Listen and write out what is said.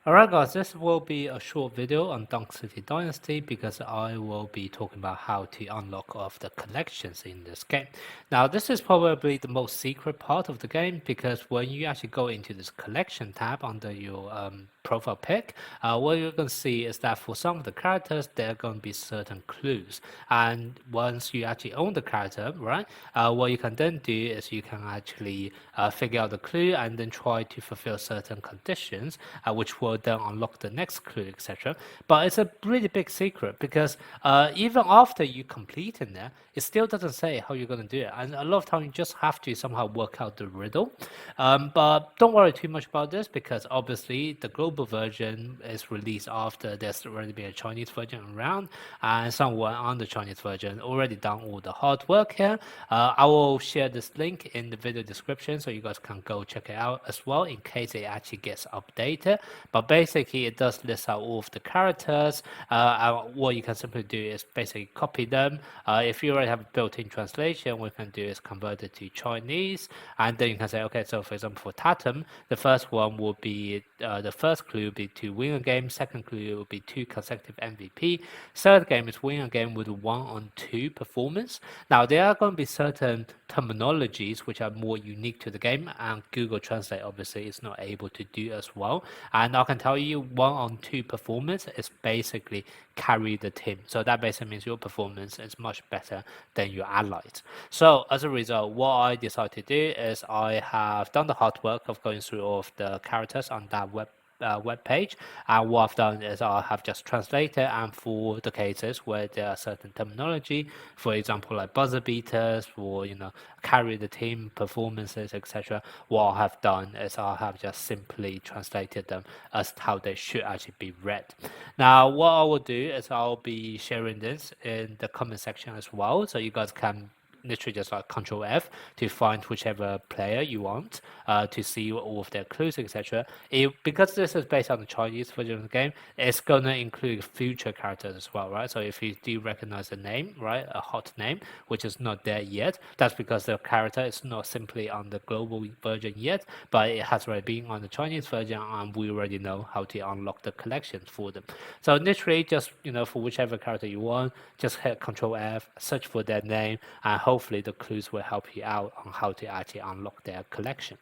Alright guys, this will be a short video on Dunk City Dynasty because I will be talking about how to unlock all of the collections in this game. Now this is probably the most secret part of the game because when you actually go into this collection tab under your profile pic, what you're going to see is that for some of the characters there are going to be certain clues, and once you actually own the character, right, what you can then do is you can actually figure out the clue and then try to fulfill certain conditions, which will then unlock the next clue, etc. But it's a really big secret because even after you complete in there, it still doesn't say how you're going to do it, and a lot of time you just have to somehow work out the riddle. But don't worry too much about this because obviously the global version is released after there's already been a Chinese version around, and someone on the Chinese version already done all the hard work here. I will share this link in the video description so you guys can go check it out as well in case it actually gets updated. But basically it does list out all of the characters. And what you can simply do is basically copy them. If you already have a built-in translation, what you can do is convert it to Chinese, and then you can say, okay, so for example for Tatum, the first one will be the first clue will be to win a game, second clue will be 2 consecutive MVP, third game is win a game with 1-on-2 performance. Now there are going to be certain terminologies which are more unique to the game, and Google Translate obviously is not able to do as well. And I can tell you 1-on-2 performance is basically carry the team. So that basically means your performance is much better than your allies. So as a result, what I decided to do is I have done the hard work of going through all of the characters on that web page, and what I've done is I have just translated, and for the cases where there are certain terminology, for example like buzzer beaters or carry the team performances, etc., what I have done is I have just simply translated them as how they should actually be read. Now what I will do is I'll be sharing this in the comment section as well, so you guys can literally just like Control F to find whichever player you want, to see all of their clues, etc. Because this is based on the Chinese version of the game, it's gonna include future characters as well, right? So if you do recognize a name, right, a hot name, which is not there yet, that's because the character is not simply on the global version yet, but it has already been on the Chinese version, and we already know how to unlock the collections for them. So literally just, for whichever character you want, just hit Control F, search for their name, and hopefully the clues will help you out on how to actually unlock their collection.